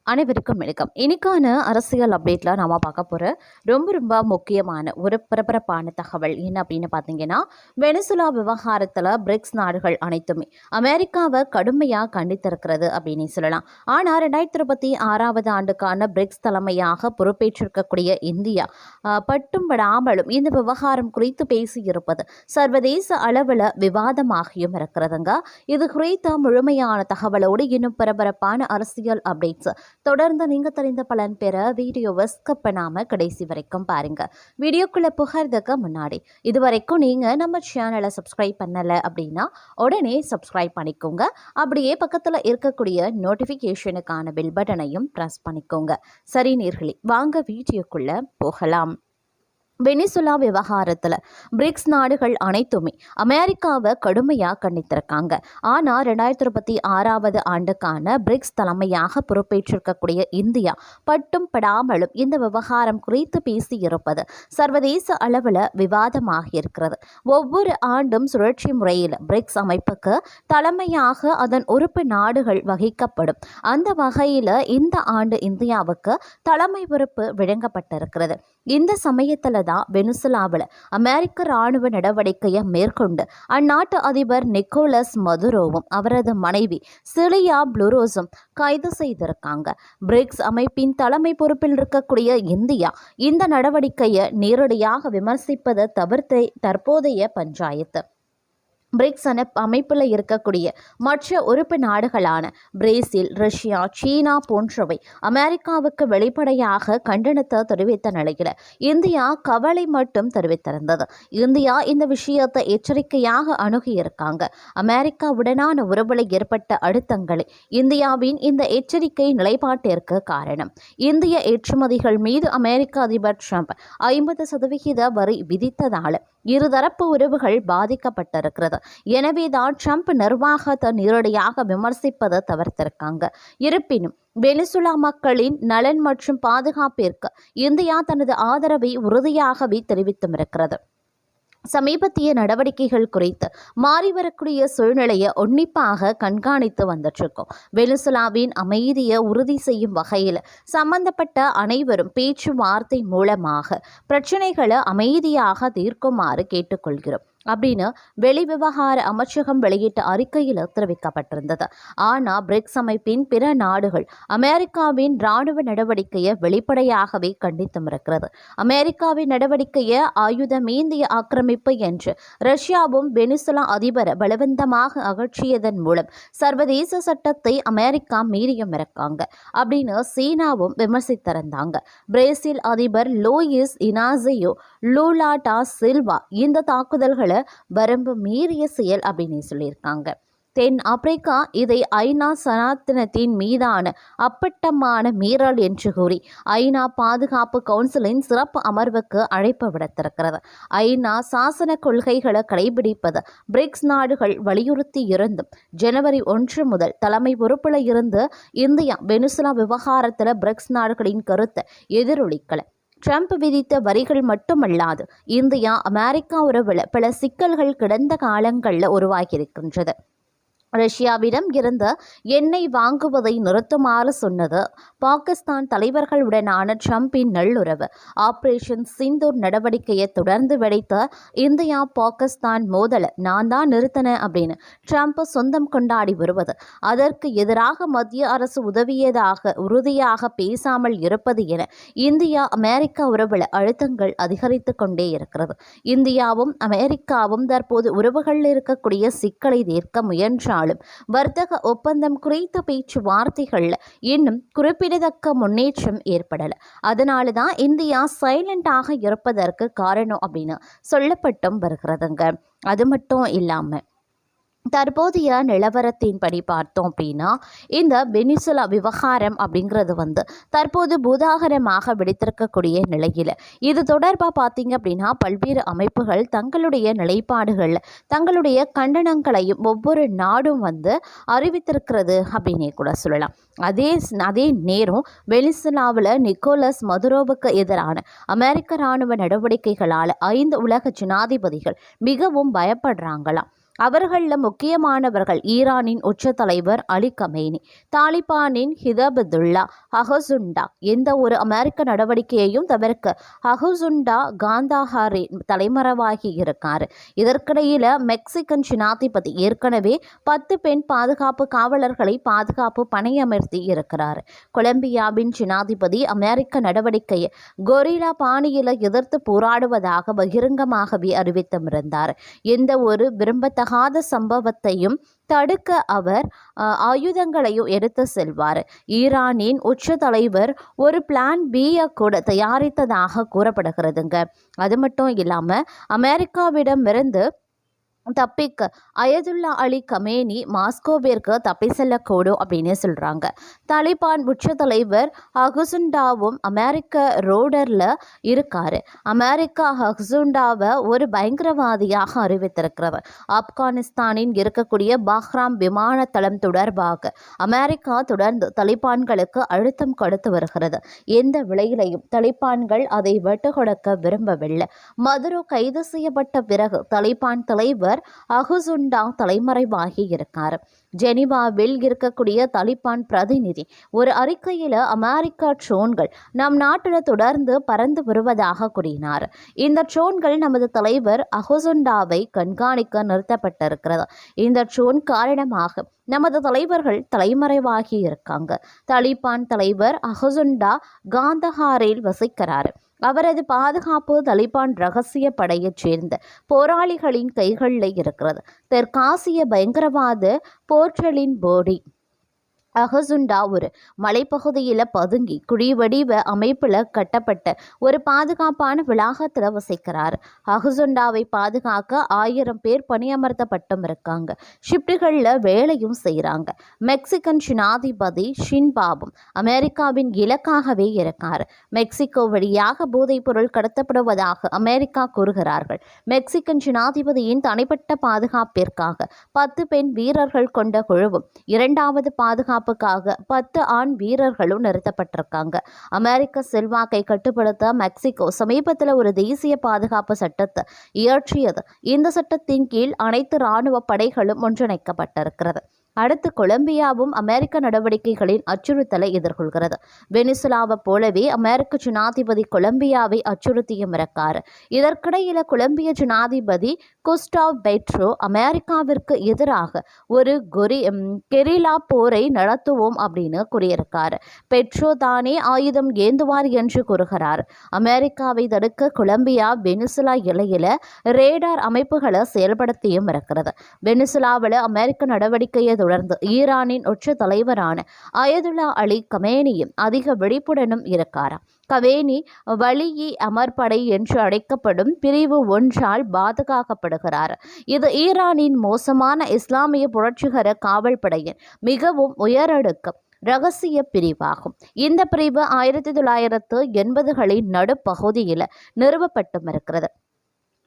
அனைவருக்கும் வணக்கம். இன்னைக்கான அரசியல் அப்டேட்டில் நாம் பார்க்க போகிற ரொம்ப முக்கியமான ஒரு பரபரப்பான தகவல் என்ன அப்படின்னு பார்த்தீங்கன்னா, வெனிசுலா விவகாரத்தில் பிரிக்ஸ் நாடுகள் அனைத்துமே அமெரிக்காவை கடுமையாக கண்டித்திருக்கிறது அப்படின்னு சொல்லலாம். ஆனால் 2026 ஆண்டுக்கான பிரிக்ஸ் தலைமையாக பொறுப்பேற்றிருக்கக்கூடிய இந்தியா பட்டும் படாமலும் இந்த விவகாரம் குறித்து பேசியிருப்பது சர்வதேச அளவில் விவாதமாகியும் இருக்கிறதுங்க. இது குறித்த முழுமையான தகவலோடு இன்னும் பரபரப்பான அரசியல் அப்டேட்ஸ் தொடர்ந்து நீங்க தெரிந்த பலன் பெற வீடியோவை ஸ்கிப் பண்ணாம கடைசி வரைக்கும் பாருங்க. வீடியோக்குள்ள புகறதுக்கு முன்னாடி இதுவரைக்கும் நீங்க நம்ம சேனலை சப்ஸ்கிரைப் பண்ணல அப்படின்னா உடனே சப்ஸ்கிரைப் பண்ணிக்கோங்க. அப்படியே பக்கத்துல இருக்கக்கூடிய நோட்டிபிகேஷனுக்கான பெல் பட்டனையும் பிரஸ் பண்ணிக்கோங்க. சரி நேர்களே, வாங்க வீடியோக்குள்ள போகலாம். வெனிசுலா விவகாரத்தில் பிரிக்ஸ் நாடுகள் அனைத்துமே அமெரிக்காவை கடுமையாக கண்டித்திருக்காங்க. ஆனால் 2026 ஆண்டுக்கான பிரிக்ஸ் தலைமையாக பொறுப்பேற்றிருக்கக்கூடிய இந்தியா பட்டும் படாமலும் இந்த விவகாரம் குறித்து பேசியிருப்பது சர்வதேச அளவில் விவாதமாக இருக்கிறது. ஒவ்வொரு ஆண்டும் சுழற்சி முறையில் பிரிக்ஸ் அமைப்புக்கு தலைமையாக அதன் உறுப்பு நாடுகள் வகிக்கப்படும். அந்த வகையில் இந்த ஆண்டு இந்தியாவுக்கு தலைமை பொறுப்பு வழங்கப்பட்டிருக்கிறது. இந்த சமயத்தில் தான் வெனிசுலாவில் அமெரிக்க இராணுவ நடவடிக்கையை மேற்கொண்டு அந்நாட்டு அதிபர் நிக்கோலஸ் மதுரோவும் அவரது மனைவி சிலியா ப்ளூரோஸும் கைது செய்திருக்காங்க. பிரிக்ஸ் அமைப்பின் தலைமை பொறுப்பில் இருக்கக்கூடிய இந்தியா இந்த நடவடிக்கையை நேரடியாக விமர்சிப்பதை தவிர்த்து தற்போதைய பஞ்சாயத்து பிரிக்ஸ் அமைப்பில் இருக்கக்கூடிய மற்ற உறுப்பு நாடுகளான பிரேசில், ரஷ்யா, சீனா போன்றவை அமெரிக்காவுக்கு வெளிப்படையாக கண்டனத்தை தெரிவித்த நிலையில் இந்தியா கவலை மட்டும் தெரிவித்திருந்தது. இந்தியா இந்த விஷயத்தை எச்சரிக்கையாக அணுகியிருக்காங்க. அமெரிக்காவுடனான உறவுல ஏற்பட்ட அழுத்தங்களே இந்தியாவின் இந்த எச்சரிக்கை நிலைப்பாட்டிற்கு காரணம். இந்திய ஏற்றுமதிகள் மீது அமெரிக்க அதிபர் ட்ரம்ப் 50% வரி விதித்ததால் இருதரப்பு உறவுகள் பாதிக்கப்பட்டிருக்கிறது. எனவேதான் ட்ரம்ப் நிர்வாகத்தை நேரடியாக விமர்சிப்பதை தவிர்த்திருக்காங்க. இருப்பினும் வெனிசுலா மக்களின் நலன் மற்றும் பாதுகாப்பிற்கு இந்தியா தனது ஆதரவை உறுதியாகவே தெரிவித்தும் இருக்கிறது. சமீபத்திய நடவடிக்கைகள் குறித்து மாறிவரக்கூடிய சூழ்நிலையை உன்னிப்பாக கண்காணித்து வந்துட்டுருக்கோம். வெனிசுலாவின் அமைதியை உறுதி செய்யும் வகையில் சம்பந்தப்பட்ட அனைவரும் பேச்சுவார்த்தை மூலமாக பிரச்சனைகளை அமைதியாக தீர்க்குமாறு கேட்டுக்கொள்கிறோம் அப்படின்னு வெளிவிவகார அமைச்சகம் வெளியிட்ட அறிக்கையில் தெரிவிக்கப்பட்டிருந்தது. ஆனால் பிரிக்ஸ் அமைப்பின் பிற நாடுகள் அமெரிக்காவின் இராணுவ நடவடிக்கையை வெளிப்படையாகவே கண்டித்தும் இருக்கிறது. அமெரிக்காவின் நடவடிக்கையை ஆயுதமேந்திய ஆக்கிரமிப்பு என்று ரஷ்யாவும் வெனிசுலா அதிபரை பலவந்தமாக அகற்றியதன் மூலம் சர்வதேச சட்டத்தை அமெரிக்கா மீறியும் இருக்காங்க அப்படின்னு சீனாவும் விமர்சித்திருந்தாங்க. பிரேசில் அதிபர் லூயிஸ் இனாசியோ லூலா டா சில்வா இந்த தாக்குதல்களை வரம்பு மீறிய செயல் அப்படின்னு சொல்லியிருக்காங்க. தென் ஆப்பிரிக்கா இதை ஐநா சனாத்தனத்தின் மீதான அப்பட்டமான மீறல் என்று கூறி ஐநா பாதுகாப்பு கவுன்சிலின் சிறப்பு அமர்வுக்கு அழைப்பு விடுத்திருக்கிறது. ஐநா சாசன கொள்கைகளை கடைபிடிப்பது பிரிக்ஸ் நாடுகள் வலியுறுத்தி இருந்தும் ஜனவரி 1 முதல் தலைமை பொறுப்பில் இருந்து இந்தியா வெனிசுலா விவகாரத்தில் பிரிக்ஸ் நாடுகளின் கருத்தை எதிரொலிக்கல. ட்ரம்ப் விதித்த வரிகள் மட்டுமல்லாது இந்தியா அமெரிக்கா உறவில் பல சிக்கல்கள் கடந்த காலங்களில் உருவாகியிருக்கின்றது. ரஷ்யாவிடம் இருந்து எண்ணெய் வாங்குவதை நிறுத்துமாறு சொன்னது பாகிஸ்தான் தலைவர்களுடனான ட்ரம்பின் நல்லுறவு. ஆபரேஷன் சிந்தூர் நடவடிக்கையை தொடர்ந்து வெடித்த இந்தியா பாகிஸ்தான் மோதலை நான் தான் நிறுத்தின அப்படின்னு ட்ரம்ப் சொந்தம் கொண்டாடி வருவது, அதற்கு எதிராக மத்திய அரசு உறுதியாக பேசாமல் இருப்பது என இந்தியா அமெரிக்கா உறவில் அழுத்தங்கள் அதிகரித்து கொண்டே இருக்கிறது. இந்தியாவும் அமெரிக்காவும் தற்போது உறவுகளில் இருக்கக்கூடிய சிக்கலை தீர்க்க முயன்றால் வர்த்தக ஒப்பந்தம் குறித்த பேச்சுவார்த்தைகள் இன்னும் குறிப்பிடத்தக்க முன்னேற்றம் ஏற்படல. அதனாலதான் இந்தியா சைலண்டாக இருப்பதற்கு காரணம் அப்படின்னு சொல்லப்பட்டும் வருகிறதுங்க. அது மட்டும் இல்லாம தற்போதைய நிலவரத்தின்படி பார்த்தோம் அப்படின்னா இந்த வெனிசுலா விவகாரம் அப்படிங்கிறது தற்போது பூதாகரமாக வெடித்திருக்கக்கூடிய நிலையில் இது தொடர்பாக பார்த்தீங்க அப்படின்னா பல்வேறு அமைப்புகள் தங்களுடைய நிலைப்பாடுகள் தங்களுடைய கண்டனங்களையும் ஒவ்வொரு நாடும் அறிவித்திருக்கிறது அப்படின்னே கூட சொல்லலாம். அதே நேரம் வெனிசுலாவில் நிக்கோலஸ் மதுரோவுக்கு எதிரான அமெரிக்க இராணுவ நடவடிக்கைகளால் 5 உலக ஜனாதிபதிகள் மிகவும் பயப்படுறாங்களாம். அவர்களில் முக்கியமானவர்கள் ஈரானின் உச்ச தலைவர் அலி கமேனி, தாலிபானின் ஹிதபதுல்லா அஹசுண்டா. எந்த ஒரு அமெரிக்க நடவடிக்கையையும் தவிர்க்க அஹசுண்டா காந்தாஹாரின் தலைமறைவாகி இருக்கார். இதற்கிடையில் மெக்சிகன் ஜனாதிபதி ஏற்கனவே 10 பெண் பாதுகாப்பு காவலர்களை பாதுகாப்பு பணியமர்த்தி இருக்கிறார். கொலம்பியாவின் ஜனாதிபதி அமெரிக்க நடவடிக்கையை கொரில்லா பாணியில் எதிர்த்து போராடுவதாக பகிரங்கமாகவே அறிவித்திருந்தார். எந்த ஒரு விரும்பத்தகாத சம்பவத்தையும் தடுக்க அவர் ஆயுதங்களையும் எடுத்து செல்வார். ஈரானின் உச்ச தலைவர் ஒரு பிளான் பியை கூட தயாரித்ததாக கூறப்படுகிறதுங்க. அது மட்டும் இல்லாமல் அமெரிக்காவிடமிருந்து தப்பிக்க அயதுல்லா அலி கமேனி மாஸ்கோவிற்கு தப்பி செல்லக்கூடும் அப்படின்னு சொல்கிறாங்க. தாலிபான் உச்ச தலைவர் ஹகுசுண்டாவும் அமெரிக்க ரோடரில் இருக்கார். அமெரிக்கா ஹகுசுண்டாவை ஒரு பயங்கரவாதியாக அறிவித்திருக்கிறது. ஆப்கானிஸ்தானின் இருக்கக்கூடிய பாஹ்ராம் விமான தளம் தொடர்பாக அமெரிக்கா தொடர்ந்து தலிபான்களுக்கு அழுத்தம் கொடுத்து வருகிறது. எந்த விலையிலையும் தலிபான்கள் அதை விட்டு கொடுக்க விரும்பவில்லை. மதுரோ கைது செய்யப்பட்ட பிறகு தலிபான் தலைவர் அஹுசுண்டா தலைமறைவாகி இருக்கார். ஜெனீவாவில் இருக்கக்கூடிய தலிபான் பிரதிநிதி ஒரு அறிக்கையில் அமெரிக்கா ட்ரோன்கள் நம் நாட்டில் தொடர்ந்து பறந்து வருவதாக கூறினார். இந்த ட்ரோன்கள் நமது தலைவர் அஹுசுண்டாவை கண்காணிக்க நிறுத்தப்பட்டிருக்கிறது. இந்த ட்ரோன் காரணமாக நமது தலைவர்கள் தலைமறைவாகி இருக்காங்க. தலிபான் தலைவர் அஹுசுண்டா காந்தஹாரில் வசிக்கிறார். அவரது பாதுகாப்பு தலிபான் ரகசிய படையைச் சேர்ந்த போராளிகளின் கைகளில் இருக்கிறது. தெற்காசிய பயங்கரவாத போர்ட்டலின் போடி அஹசுண்டா ஒரு மலைப்பகுதியில் பதுங்கி குழிவடிவ அமைப்பில் கட்டப்பட்ட ஒரு பாதுகாப்பான வளாகத்தில் வசிக்கிறார். அஹசுண்டாவை பாதுகாக்க 1000 பேர் பணியமர்த்தப்பட்டும் இருக்காங்க. ஷிப்டுகளில் வேலையும் செய்கிறாங்க. மெக்சிகன் ஜனாதிபதி ஷின்பாபும் அமெரிக்காவின் இலக்காகவே இருக்கார். மெக்சிகோ வழியாக போதைப் பொருள் கடத்தப்படுவதாக அமெரிக்கா கூறுகிறார்கள். மெக்சிகன் ஜனாதிபதியின் தனிப்பட்ட பாதுகாப்பிற்காக 10 பெண் வீரர்கள் கொண்ட குழுவும் 2வது பாதுகாப்புக்காக 10 ஆண் வீரர்களும் நிறுத்தப்பட்டிருக்காங்க. அமெரிக்க செல்வாக்கை கட்டுப்படுத்த மெக்சிகோ சமீபத்தில் ஒரு தேசிய பாதுகாப்பு சட்டத்தை இயற்றியது. இந்த சட்டத்தின் கீழ் அனைத்து இராணுவ படைகளும் ஒன்றிணைக்கப்பட்டிருக்கிறது. அடுத்து கொலம்பியாவும் அமெரிக்க நடவடிக்கைகளின் அச்சுறுத்தலை எதிர்கொள்கிறது. வெனிசுலாவை போலவே அமெரிக்க ஜனாதிபதி கொலம்பியாவை அச்சுறுத்தியும் இருக்கார். இதற்கிடையில் கொலம்பிய ஜனாதிபதி குஸ்டாவ் பெட்ரோ அமெரிக்காவிற்கு எதிராக ஒரு கெரில்லா போரை நடத்துவோம் அப்படின்னு கூறியிருக்கார். பெட்ரோ தானே ஆயுதம் ஏந்துவார் என்று கூறுகிறார். அமெரிக்காவை தடுக்க கொலம்பியா வெனிசுலா எல்லையில் ரேடார் அமைப்புகளை செயல்படுத்தியும் இருக்கிறது. வெனிசுலாவில் அமெரிக்க நடவடிக்கையை தொடர்ந்து ஈரானின் உச்ச தலைவரான அயதுல்லா அலி கமேனியும் அதிக விழிப்புடனும் இருக்காராம். கமேனி வலியி அமர்படை என்று அழைக்கப்படும் பிரிவு 1ஆல் பாதுகாக்கப்படுகிறார். இது ஈரானின் மோசமான இஸ்லாமிய புரட்சிகர காவல் படையின் மிகவும் உயரடுக்கு ரகசிய பிரிவாகும். இந்த பிரிவு 1980களின் நடுப்பகுதியில் நிறுவப்பட்டும் இருக்கிறது.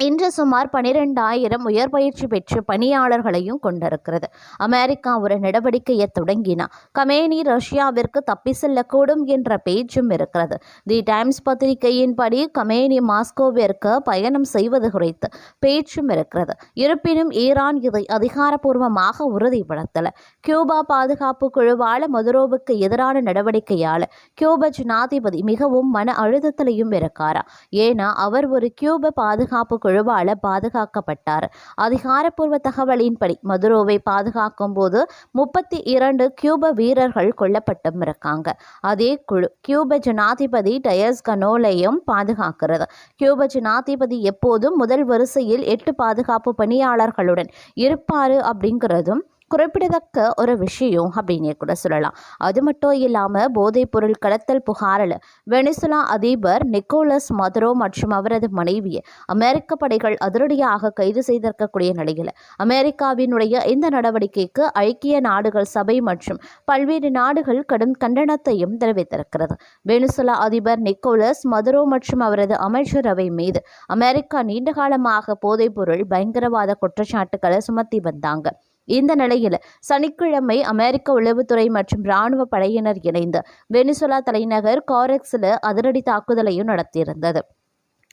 இன்று சுமார் 12,000 உயர் பயிற்சி பெற்ற பணியாளர்களையும் கொண்டிருக்கிறது. அமெரிக்கா ஒரு நடவடிக்கையை தொடங்கினா கமேனி ரஷ்யாவிற்கு தப்பி செல்லக்கூடும் என்ற பேச்சும் இருக்கிறது. தி டைம்ஸ் பத்திரிகையின்படி கமேனி மாஸ்கோவிற்கு பயணம் செய்வது குறித்து பேச்சும் இருக்கிறது. இருப்பினும் ஈரான் இதை அதிகாரப்பூர்வமாக உறுதிப்படுத்தல. கியூபா பாதுகாப்பு குழுவால் மதுரோவுக்கு எதிரான நடவடிக்கையால் கியூபா ஜனாதிபதி மிகவும் மன அழுத்தத்திலையும் இருக்காரா. ஏன்னா அவர் ஒரு கியூபா பாதுகாப்பு குழுவால் பாதுகாக்கப்பட்டார். அதிகாரப்பூர்வ தகவலின்படி மதுரோவை பாதுகாக்கும் போது 32 கியூப வீரர்கள் கொல்லப்பட்டும் இருக்காங்க. அதே குழு கியூப ஜனாதிபதி டயஸ் கனோலையும் பாதுகாக்கிறது. கியூப ஜனாதிபதி எப்போதும் முதல் வரிசையில் 8 பாதுகாப்பு பணியாளர்களுடன் இருப்பாரு அப்படிங்கிறதும் குறிப்பிடத்தக்க ஒரு விஷயம் அப்படின்னே கூட சொல்லலாம். அது மட்டும் இல்லாமல் போதைப் பொருள் கடத்தல் புகாரில் வெனிசுலா அதிபர் நிக்கோலஸ் மதுரோ மற்றும் அவரது மனைவியை அமெரிக்க படைகள் அதிரடியாக கைது செய்திருக்கக்கூடிய நிலையில் அமெரிக்காவினுடைய இந்த நடவடிக்கைக்கு ஐக்கிய நாடுகள் சபை மற்றும் பல்வேறு நாடுகள் கடும் கண்டனத்தையும் தெரிவித்திருக்கிறது. வெனிசுலா அதிபர் நிக்கோலஸ் மதுரோ மற்றும் அவரது அமைச்சரவை மீது அமெரிக்கா நீண்டகாலமாக போதைப் பொருள் பயங்கரவாத குற்றச்சாட்டுக்களை சுமத்தி வந்தாங்க. இந்த நிலையில் சனிக்கிழமை அமெரிக்க உளவுத்துறை மற்றும் இராணுவ படையினர் இணைந்து வெனிசுலா தலைநகர் காரெக்ஸில் அதிரடி தாக்குதலையும் நடத்தியிருந்தது.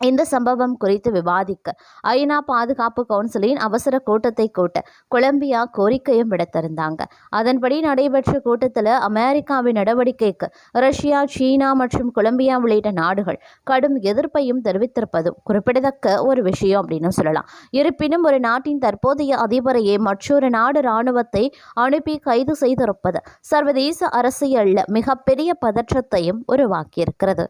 இந்த சம்பவம் குறித்து விவாதிக்க ஐநா பாதுகாப்பு கவுன்சிலின் அவசர கூட்டத்தை கூட்ட கொலம்பியா கோரிக்கையும் விடுத்திருந்தாங்க. அதன்படி நடைபெற்ற கூட்டத்தில் அமெரிக்காவின் நடவடிக்கைக்கு ரஷ்யா, சீனா மற்றும் கொலம்பியா உள்ளிட்ட நாடுகள் கடும் எதிர்ப்பையும் தெரிவித்திருப்பதும் குறிப்பிடத்தக்க ஒரு விஷயம் அப்படின்னு சொல்லலாம். இருப்பினும் ஒரு நாட்டின் தற்போதைய அதிபரையே மற்றொரு நாடு இராணுவத்தை அனுப்பி கைது செய்திருப்பது சர்வதேச அரசியலில் மிகப்பெரிய பதற்றத்தையும் உருவாக்கியிருக்கிறது.